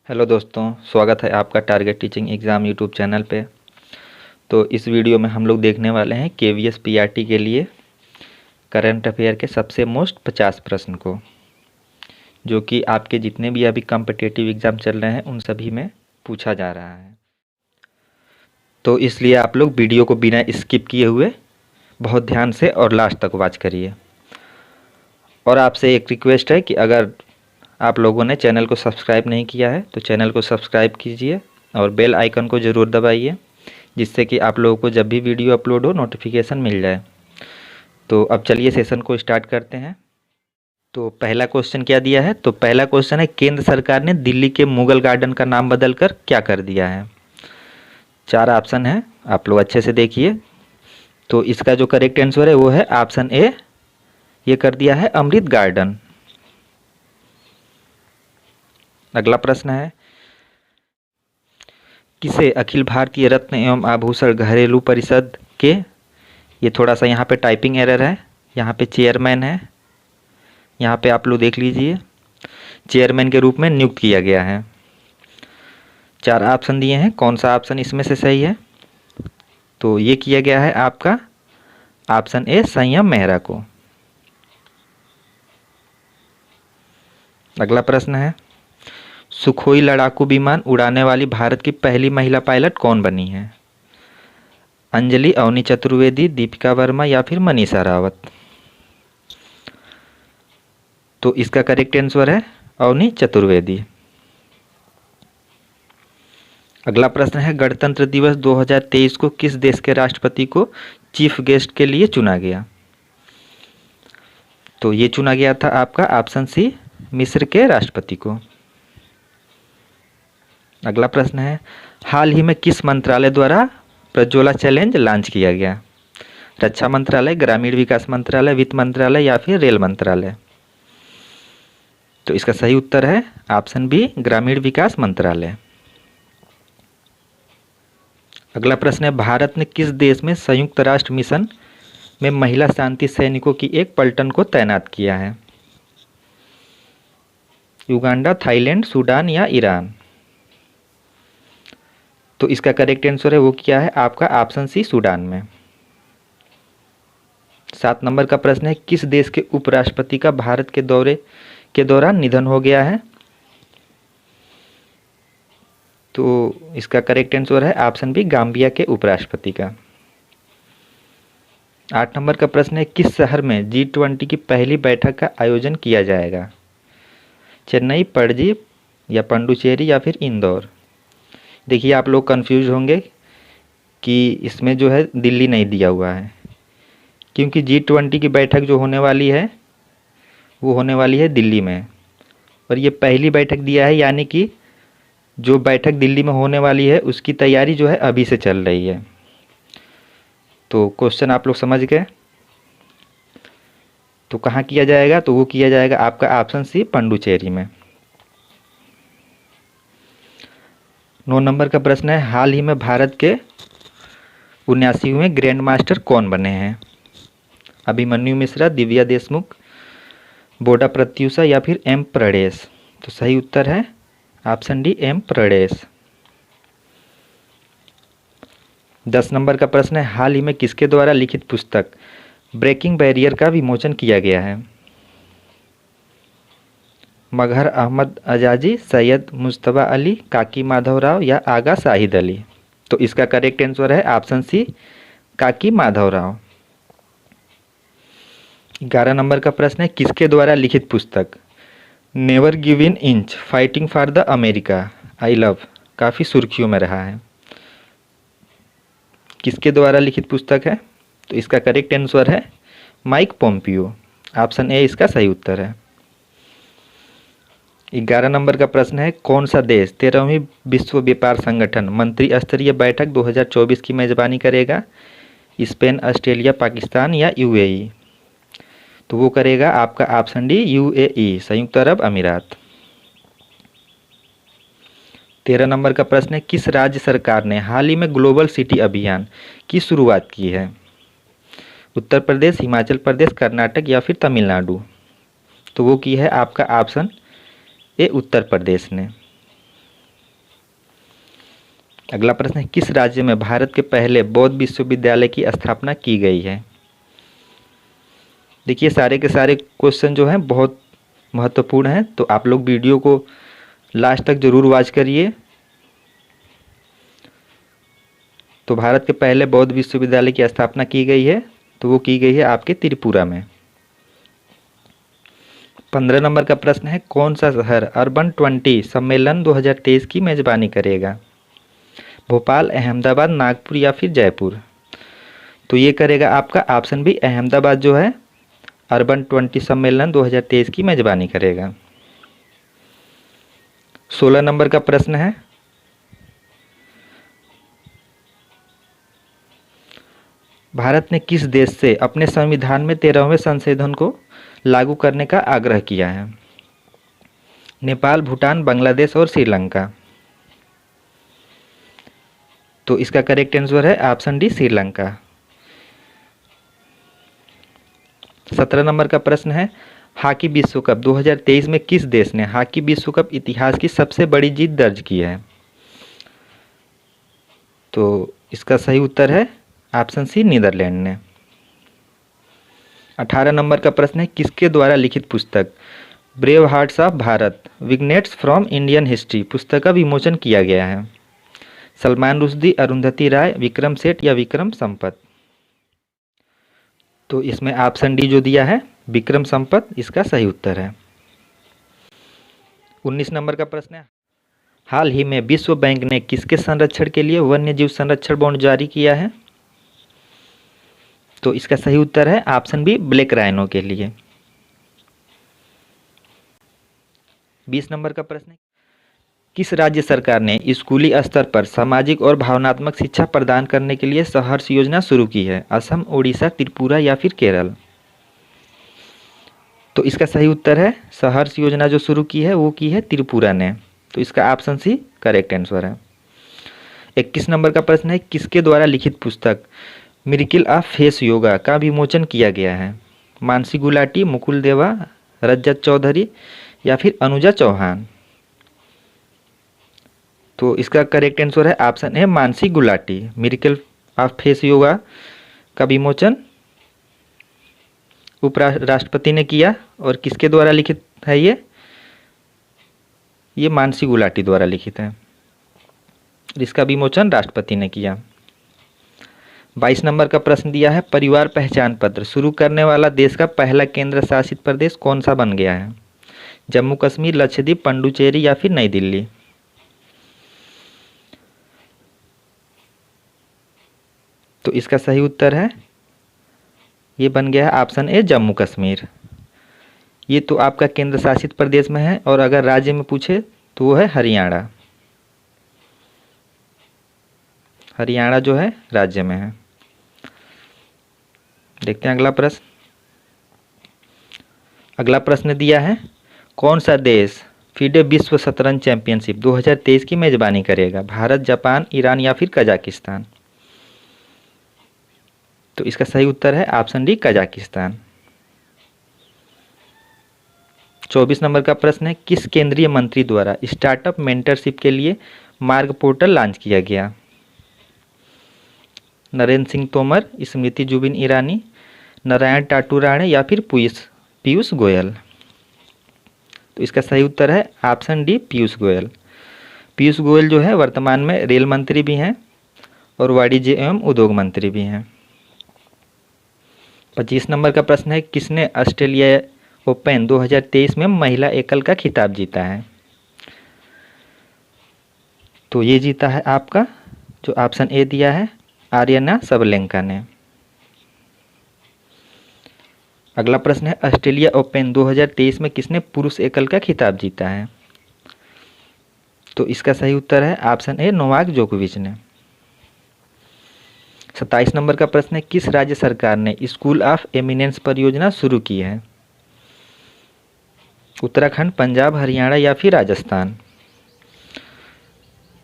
Hello दोस्तों, स्वागत है आपका target teaching exam YouTube channel पे। तो इस वीडियो में हम लोग देखने वाले हैं केवीएस पीआरटी के लिए करंट अफेयर के सबसे मोस्ट 50 प्रश्न को, जो कि आपके जितने भी अभी कॉम्पिटिटिव एग्ज़ाम चल रहे हैं उन सभी में पूछा जा रहा है। तो इसलिए आप लोग वीडियो को बिना स्किप किए हुए बहुत ध्यान से और लास्ट तक वॉच करिए। और आपसे एक रिक्वेस्ट है कि अगर आप लोगों ने चैनल को सब्सक्राइब नहीं किया है तो चैनल को सब्सक्राइब कीजिए और बेल आइकन को ज़रूर दबाइए, जिससे कि आप लोगों को जब भी वीडियो अपलोड हो नोटिफिकेशन मिल जाए। तो अब चलिए सेशन को स्टार्ट करते हैं। तो पहला क्वेश्चन क्या दिया है? तो पहला क्वेश्चन है, केंद्र सरकार ने दिल्ली के मुगल गार्डन का नाम बदलकर क्या कर दिया है? 4 ऑप्शन है, आप लोग अच्छे से देखिए। तो इसका जो करेक्ट आंसर है वो है ऑप्शन ए, ये कर दिया है अमृत गार्डन। अगला प्रश्न है, किसे अखिल भारतीय रत्न एवं आभूषण घरेलू परिषद के, ये थोड़ा सा यहाँ पे टाइपिंग एरर है, यहाँ पे चेयरमैन है, यहाँ पे आप लोग देख लीजिए, चेयरमैन के रूप में नियुक्त किया गया है। 4 ऑप्शन दिए हैं, कौन सा ऑप्शन इसमें से सही है? तो ये किया गया है आपका ऑप्शन ए, संयम मेहरा को। अगला प्रश्न है, सुखोई लड़ाकू विमान उड़ाने वाली भारत की पहली महिला पायलट कौन बनी है? अंजलि, अवनी चतुर्वेदी, दीपिका वर्मा या फिर मनीषा रावत? तो इसका करेक्ट आंसर है अवनी चतुर्वेदी। अगला प्रश्न है, गणतंत्र दिवस 2023 को किस देश के राष्ट्रपति को चीफ गेस्ट के लिए चुना गया? तो ये चुना गया था आपका ऑप्शन सी, मिस्र के राष्ट्रपति को। अगला प्रश्न है, हाल ही में किस मंत्रालय द्वारा प्रज्वला चैलेंज लॉन्च किया गया? रक्षा मंत्रालय, ग्रामीण विकास मंत्रालय, वित्त मंत्रालय या फिर रेल मंत्रालय? तो इसका सही उत्तर है ऑप्शन बी, ग्रामीण विकास मंत्रालय। अगला प्रश्न है, भारत ने किस देश में संयुक्त राष्ट्र मिशन में महिला शांति सैनिकों की एक पलटन को तैनात किया है? युगांडा, थाईलैंड, सूडान या ईरान? तो इसका करेक्ट आंसर है वो क्या है आपका ऑप्शन सी, सूडान में। 7 नंबर का प्रश्न है, किस देश के उपराष्ट्रपति का भारत के दौरे के दौरान निधन हो गया है? तो इसका करेक्ट आंसर है ऑप्शन बी, गाम्बिया के उपराष्ट्रपति का। 8 नंबर का प्रश्न है, किस शहर में G20 की पहली बैठक का आयोजन किया जाएगा? चेन्नई, पणजी या पंडुचेरी या फिर इंदौर? देखिए आप लोग कंफ्यूज होंगे कि इसमें जो है दिल्ली नहीं दिया हुआ है, क्योंकि G20 की बैठक जो होने वाली है वो होने वाली है दिल्ली में, और ये पहली बैठक दिया है, यानी कि जो बैठक दिल्ली में होने वाली है उसकी तैयारी जो है अभी से चल रही है। तो क्वेश्चन आप लोग समझ गए। तो कहाँ किया जाएगा? तो वो किया जाएगा आपका ऑप्शन सी, पंडुचेरी में। 9 नंबर का प्रश्न है, हाल ही में भारत के 79वें ग्रैंड मास्टर कौन बने हैं? अभिमन्यु मिश्रा, दिव्या देशमुख, बोडा प्रत्यूषा या फिर एम प्रणेश? तो सही उत्तर है option D, M Pranesh. 10 number का प्रश्न है, हाल ही में किसके द्वारा लिखित पुस्तक ब्रेकिंग बैरियर का विमोचन किया गया है? मगहर अहमद अजाजी, सैयद मुश्तबा अली, काकी माधवराव या आगा शाहिद अली? तो इसका करेक्ट आंसर है ऑप्शन सी, काकी माधवराव। 11 नंबर का प्रश्न है, किसके द्वारा लिखित पुस्तक never give in inch fighting for the America I love काफ़ी सुर्खियों में रहा है? किसके द्वारा लिखित पुस्तक है? तो इसका करेक्ट आंसर है माइक पोम्पियो। ऑप्शन ए इसका सही उत्तर है। 11 नंबर का प्रश्न है, कौन सा देश 13वीं विश्व व्यापार संगठन मंत्री स्तरीय बैठक 2024 की मेजबानी करेगा? स्पेन, ऑस्ट्रेलिया, पाकिस्तान या यूएई? तो वो करेगा आपका ऑप्शन डी, यूएई, संयुक्त अरब अमीरात। 13 नंबर का प्रश्न है, किस राज्य सरकार ने हाल ही में ग्लोबल सिटी अभियान की शुरुआत की है? उत्तर प्रदेश, हिमाचल प्रदेश, कर्नाटक या फिर तमिलनाडु? तो वो की है आपका ऑप्शन ए, उत्तर प्रदेश ने। अगला प्रश्न है, किस राज्य में भारत के पहले बौद्ध विश्वविद्यालय की स्थापना की गई है? देखिए सारे के सारे क्वेश्चन जो हैं बहुत महत्वपूर्ण हैं, तो आप लोग वीडियो को लास्ट तक जरूर वॉच करिए। तो भारत के पहले बौद्ध विश्वविद्यालय की स्थापना की गई है, तो वो की गई है आपके त्रिपुरा में। 15 नंबर का प्रश्न है, कौन सा शहर अर्बन 20 सम्मेलन 2023 की मेजबानी करेगा? भोपाल, अहमदाबाद, नागपुर या फिर जयपुर? तो ये करेगा आपका ऑप्शन बी, अहमदाबाद जो है अर्बन 20 सम्मेलन 2023 की मेजबानी करेगा। 16 नंबर का प्रश्न है, भारत ने किस देश से अपने संविधान में 13वें संशोधन को लागू करने का आग्रह किया है? नेपाल, भूटान, बांग्लादेश और श्रीलंका? तो इसका करेक्ट आंसर है ऑप्शन डी, श्रीलंका। 17 नंबर का प्रश्न है, हॉकी विश्व कप 2023 में किस देश ने हॉकी विश्व कप इतिहास की सबसे बड़ी जीत दर्ज की है? तो इसका सही उत्तर है ऑप्शन सी, नीदरलैंड ने। 18 नंबर का प्रश्न है, किसके द्वारा लिखित पुस्तक brave hearts of Bharat vignettes from Indian history पुस्तक का विमोचन किया गया है? सलमान रुश्दी, अरुंधति राय, विक्रम सेठ या विक्रम संपत? तो इसमें ऑप्शन डी जो दिया है विक्रम संपत इसका सही उत्तर है। 19 नंबर का प्रश्न है, हाल ही में विश्व बैंक ने किसके संरक्षण के लिए वन्य जीव संरक्षण बॉन्ड जारी किया है? तो इसका सही उत्तर है ऑप्शन बी, ब्लैक राइनो के लिए। 20 नंबर का प्रश्न है, किस राज्य सरकार ने स्कूली स्तर पर सामाजिक और भावनात्मक शिक्षा प्रदान करने के लिए सहर्ष योजना शुरू की है? असम, उड़ीसा, त्रिपुरा या फिर केरल? तो इसका सही उत्तर है सहर्ष योजना जो शुरू की है वो की है त्रिपुरा ने, तो इसका ऑप्शन सी करेक्ट आंसर है। 21 नंबर का प्रश्न है, किसके द्वारा लिखित पुस्तक मिरेकल ऑफ फेस योगा का विमोचन किया गया है? मानसी गुलाटी, मुकुल देवा, रजत चौधरी या फिर अनुजा चौहान? तो इसका करेक्ट आंसर है option A, Mansi Gulati. Miracle of face yoga का विमोचन उपराष्ट्रपति ने किया, और किसके द्वारा लिखित है ये मानसी गुलाटी द्वारा लिखित है। इसका विमोचन राष्ट्रपति ने किया। 22 नंबर का प्रश्न दिया है, परिवार पहचान पत्र शुरू करने वाला देश का पहला केंद्र शासित प्रदेश कौन सा बन गया है? जम्मू कश्मीर, लक्षद्वीप, पुडुचेरी या फिर नई दिल्ली? तो इसका सही उत्तर है ये बन गया है ऑप्शन ए, जम्मू कश्मीर। ये तो आपका केंद्र शासित प्रदेश में है, और अगर राज्य में पूछे तो वो है हरियाणा। हरियाणा जो है राज्य में है। देखते हैं अगला प्रश्न। अगला प्रश्न दिया है, कौन सा देश फीडे विश्व शतरंज चैंपियनशिप 2023 की मेजबानी करेगा? भारत, जापान, ईरान या फिर कजाकिस्तान? तो इसका सही उत्तर है ऑप्शन डी, कजाकिस्तान। 24 नंबर का प्रश्न है, किस केंद्रीय मंत्री द्वारा स्टार्टअप मेंटरशिप के लिए मार्ग पोर्टल लॉन्च किया गया? नरेंद्र सिंह तोमर, स्मृति जुबिन ईरानी, नारायण टाटूराणे या फिर पीयूष गोयल? तो इसका सही उत्तर है ऑप्शन डी, पीयूष गोयल। पीयूष गोयल जो है वर्तमान में रेल मंत्री भी हैं और वाणिज्य एवं उद्योग मंत्री भी हैं। 25 नंबर का प्रश्न है, किसने ऑस्ट्रेलिया ओपन 2023 में महिला एकल का खिताब जीता है? तो ये जीता है आपका जो ऑप्शन ए दिया है, आर्यना सबलेंका ने। अगला प्रश्न है, ऑस्ट्रेलिया ओपन 2023 में किसने पुरुष एकल का खिताब जीता है? तो इसका सही उत्तर है ऑप्शन ए, नोवाक जोकोविच ने। 27 नंबर का प्रश्न है, किस राज्य सरकार ने स्कूल ऑफ एमिनेंस परियोजना शुरू की है? उत्तराखंड, पंजाब, हरियाणा या फिर राजस्थान?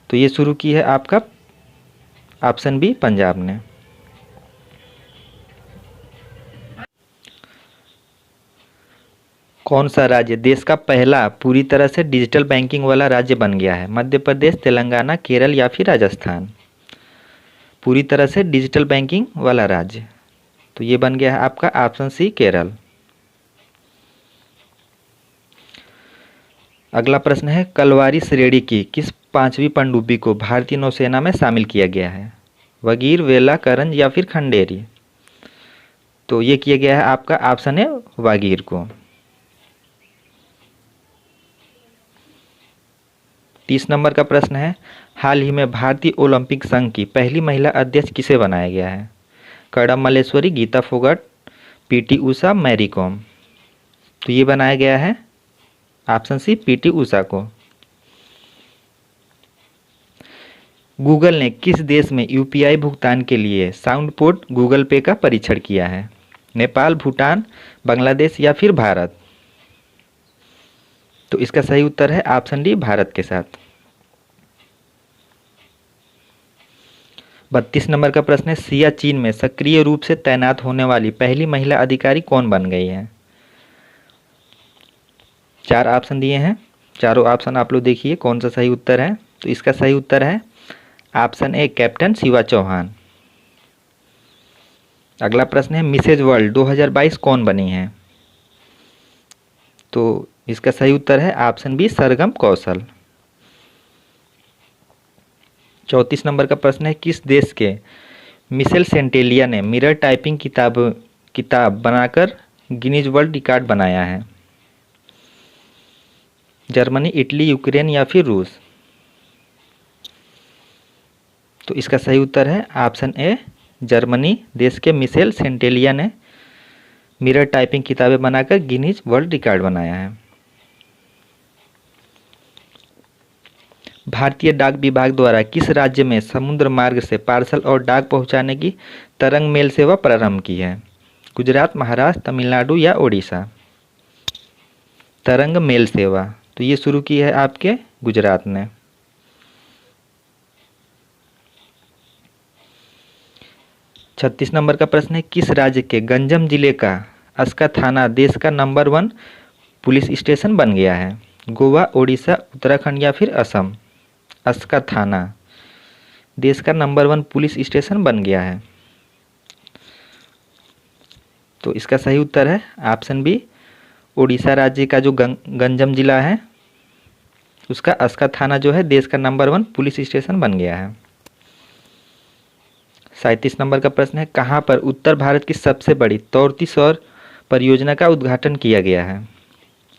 तो ये शुरू की है आपका ऑप्शन बी, पंजाब ने। कौन सा राज्य देश का पहला पूरी तरह से डिजिटल बैंकिंग वाला राज्य बन गया है? मध्य प्रदेश, तेलंगाना, केरल या फिर राजस्थान? पूरी तरह से डिजिटल बैंकिंग वाला राज्य, तो ये बन गया है आपका ऑप्शन सी, केरल। अगला प्रश्न है, कलवारी श्रेणी की किस पांचवी पनडुब्बी को भारतीय नौसेना में शामिल किया गया है? वगीर, वेला, करंज या फिर खंडेरी? तो ये किया गया है आपका ऑप्शन है वागीर को। 30 नंबर का प्रश्न है, हाल ही में भारतीय ओलंपिक संघ की पहली महिला अध्यक्ष किसे बनाया गया है? कड़म Malleswari, Geeta Phogat, PT Usha, Mary com? तो ये बनाया गया है ऑप्शन सी, पीटी उषा को। गूगल ने किस देश में यूपीआई भुगतान के लिए साउंडपोर्ट गूगल पे का परीक्षण किया है? नेपाल, भूटान, बांग्लादेश या फिर भारत? तो इसका सही उत्तर है ऑप्शन डी, भारत के साथ। 32 नंबर का प्रश्न है, सियाचिन में सक्रिय रूप से तैनात होने वाली पहली महिला अधिकारी कौन बन गई है? 4 ऑप्शन दिए हैं, चारों ऑप्शन आप लोग देखिए कौन सा सही उत्तर है। तो इसका सही उत्तर है option A, captain Shiva Chauhan. अगला प्रश्न है, मिसेज वर्ल्ड 2022 कौन बनी है? तो इसका सही उत्तर है ऑप्शन बी, सरगम कौशल। 34 नंबर का प्रश्न है, किस देश के मिशेल सेंटेलिया ने मिरर टाइपिंग किताब बनाकर गिनीज वर्ल्ड रिकॉर्ड बनाया है? जर्मनी, इटली, यूक्रेन या फिर रूस? तो इसका सही उत्तर है ऑप्शन ए, जर्मनी देश के मिशेल सेंटेलिया ने मिरर टाइपिंग किताबें बनाकर गिनीज वर्ल्ड रिकॉर्ड बनाया है। भारतीय डाक विभाग द्वारा किस राज्य में समुद्र मार्ग से पार्सल और डाक पहुंचाने की तरंग मेल सेवा प्रारंभ की है? गुजरात, महाराष्ट्र, तमिलनाडु या ओडिशा? तरंग मेल सेवा, तो ये शुरू की है आपके गुजरात ने। 36 नंबर का प्रश्न है, किस राज्य के गंजम जिले का अस्का थाना देश का नंबर 1 पुलिस स्टेशन बन गया है? गोवा, ओडिशा, उत्तराखंड या फिर असम? अस्का थाना देश का नंबर 1 पुलिस स्टेशन बन गया है। तो इसका सही उत्तर है ऑप्शन बी, ओडिशा राज्य का जो गंजम जिला है उसका अस्का थाना जो है देश का नंबर 1 पुलिस स्टेशन बन गया है। 37 नंबर का प्रश्न है, कहाँ पर उत्तर भारत की सबसे बड़ी तौरती सौर परियोजना का उद्घाटन किया गया है?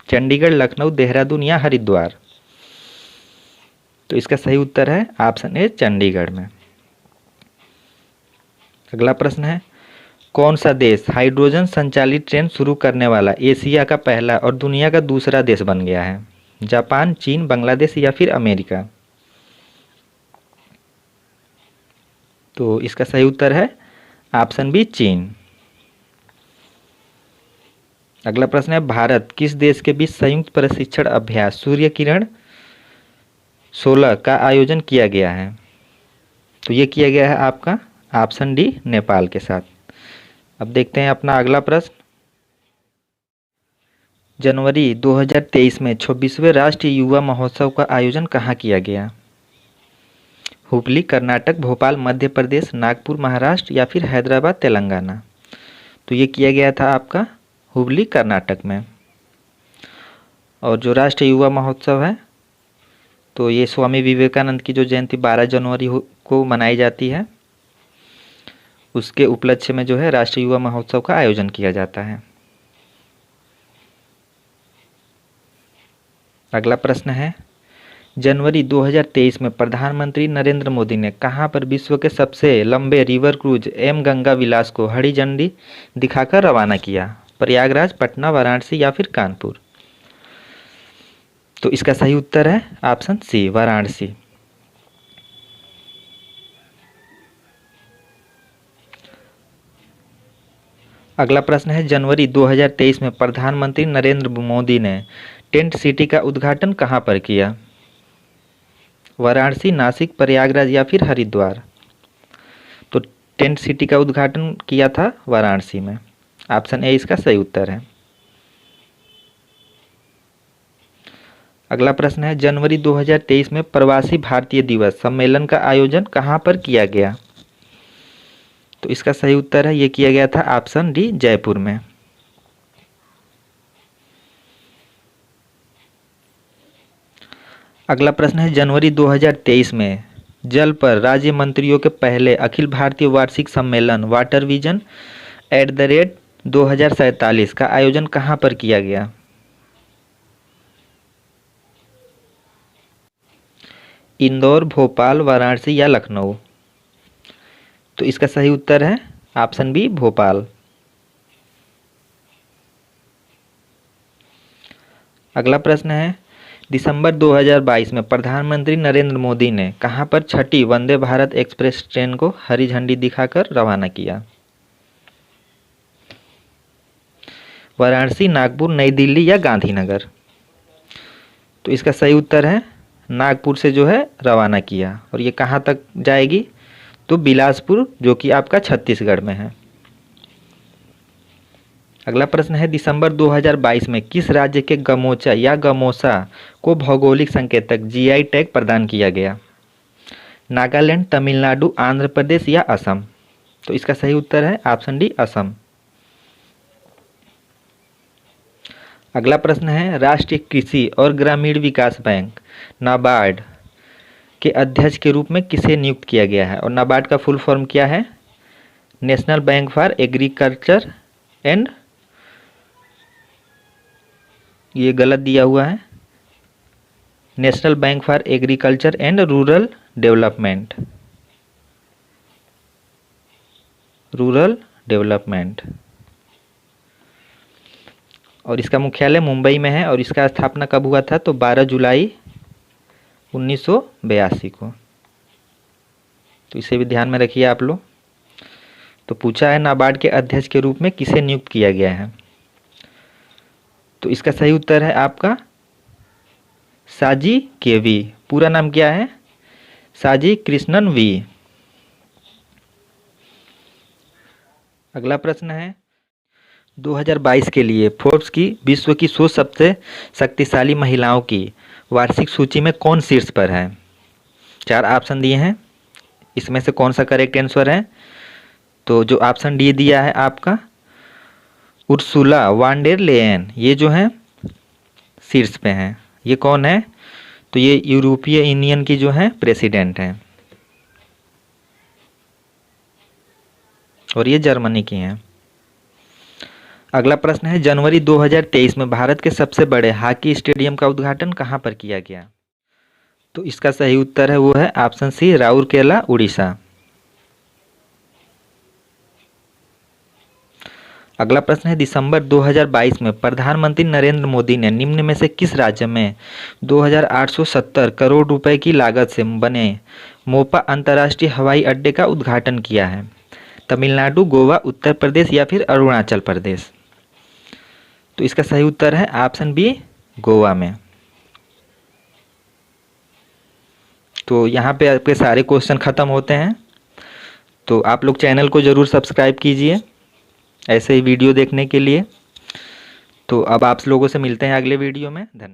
चंडीगढ़, लखनऊ, देहरादून या हरिद्वार? तो इसका सही उत्तर है ऑप्शन ए, चंडीगढ़ में। अगला प्रश्न है, कौन सा देश हाइड्रोजन संचालित ट्रेन शुरू करने वाला एशिया का पहला और दुनिया का दूसरा देश बन गया है? जापान, चीन, बांग्लादेश या फिर अमेरिका? तो इसका सही उत्तर है ऑप्शन बी, चीन। अगला प्रश्न है, भारत किस देश के बीच संयुक्त प्रशिक्षण अभ्यास सूर्य किरण 16 का आयोजन किया गया है? तो ये किया गया है आपका ऑप्शन डी, नेपाल के साथ। अब देखते हैं अपना अगला प्रश्न। जनवरी 2023 में 26वें राष्ट्रीय युवा महोत्सव का आयोजन कहाँ किया गया? हुबली, कर्नाटक, भोपाल, मध्य प्रदेश, नागपुर, महाराष्ट्र या फिर हैदराबाद, तेलंगाना? तो ये किया गया था आपका हुबली, कर्नाटक में। और जो राष्ट्रीय युवा महोत्सव है तो ये स्वामी विवेकानंद की जो जयंती 12 जनवरी को मनाई जाती है उसके उपलक्ष्य में जो है राष्ट्रीय युवा महोत्सव का आयोजन किया जाता है। अगला प्रश्न है, जनवरी 2023 में प्रधानमंत्री नरेंद्र मोदी ने कहां पर विश्व के सबसे लंबे रिवर क्रूज एम गंगा विलास को हरी झंडी दिखाकर रवाना किया? प्रयागराज, पटना, वाराणसी या फिर कानपुर? तो इसका सही उत्तर है ऑप्शन सी, वाराणसी। अगला प्रश्न है, जनवरी 2023 में प्रधानमंत्री नरेंद्र मोदी ने टेंट सिटी का उद्घाटन कहां पर किया? वाराणसी, नासिक, प्रयागराज या फिर हरिद्वार? तो टेंट सिटी का उद्घाटन किया था वाराणसी में। ऑप्शन ए इसका सही उत्तर है। अगला प्रश्न है, जनवरी 2023 में प्रवासी भारतीय दिवस सम्मेलन का आयोजन कहाँ पर किया गया? तो इसका सही उत्तर है, ये किया गया था ऑप्शन डी, जयपुर में। अगला प्रश्न है, जनवरी 2023 में जल पर राज्य मंत्रियों के पहले अखिल भारतीय वार्षिक सम्मेलन वाटर विजन @2047 का आयोजन कहाँ पर किया गया? इंदौर, भोपाल, वाराणसी या लखनऊ? तो इसका सही उत्तर है ऑप्शन बी, भोपाल। अगला प्रश्न है, दिसंबर 2022 में प्रधानमंत्री नरेंद्र मोदी ने कहां पर छठी वंदे भारत एक्सप्रेस ट्रेन को हरी झंडी दिखाकर रवाना किया? वाराणसी, नागपुर, नई दिल्ली या गांधीनगर? तो इसका सही उत्तर है नागपुर से जो है रवाना किया। और ये कहाँ तक जाएगी? तो बिलासपुर, जो कि आपका छत्तीसगढ़ में है। अगला प्रश्न है, दिसंबर 2022 में किस राज्य के गमोचा या गमोसा को भौगोलिक संकेतक जीआई टैग प्रदान किया गया? नागालैंड, तमिलनाडु, आंध्र प्रदेश या असम? तो इसका सही उत्तर है ऑप्शन डी, असम। अगला प्रश्न है, राष्ट्रीय कृषि और ग्रामीण विकास बैंक नाबार्ड के अध्यक्ष के रूप में किसे नियुक्त किया गया है? और नाबार्ड का फुल फॉर्म क्या है? National bank for agriculture and, ये गलत दिया हुआ है, national bank for agriculture and rural development, rural development. और इसका मुख्यालय मुंबई में है। और इसका स्थापना कब हुआ था? तो 12 जुलाई 1982 को। तो इसे भी ध्यान में रखिए आप लोग। तो पूछा है, नाबार्ड के अध्यक्ष के रूप में किसे नियुक्त किया गया है? तो इसका सही उत्तर है आपका साजी केवी। पूरा नाम क्या है? साजी कृष्णन वी। अगला प्रश्न है, 2022 के लिए फोर्ब्स की विश्व की 100 सबसे शक्तिशाली महिलाओं की वार्षिक सूची में कौन शीर्ष पर है? 4 ऑप्शन दिए हैं, इसमें से कौन सा करेक्ट आंसर है? तो जो ऑप्शन डी दिया है आपका उर्सुला वान डेर लेयन, ये जो है शीर्ष पे हैं। ये कौन है? तो ये यूरोपीय यूनियन की जो है प्रेसिडेंट हैं और ये जर्मनी की हैं। अगला प्रश्न है, जनवरी 2023 में भारत के सबसे बड़े हॉकी स्टेडियम का उद्घाटन कहाँ पर किया गया? तो इसका सही उत्तर है वो है ऑप्शन सी, राउरकेला, उड़ीसा। अगला प्रश्न है, दिसंबर 2022 में प्रधानमंत्री नरेंद्र मोदी ने निम्न में से किस राज्य में 2870 करोड़ रुपए की लागत से बने मोपा अंतर्राष्ट्रीय हवाई अड्डे का उद्घाटन किया है? तमिलनाडु, गोवा, उत्तर प्रदेश या फिर अरुणाचल प्रदेश? तो इसका सही उत्तर है ऑप्शन बी, गोवा में। तो यहाँ पे आपके सारे क्वेश्चन खत्म होते हैं। तो आप लोग चैनल को ज़रूर सब्सक्राइब कीजिए ऐसे ही वीडियो देखने के लिए। तो अब आप लोगों से मिलते हैं अगले वीडियो में। धन्यवाद।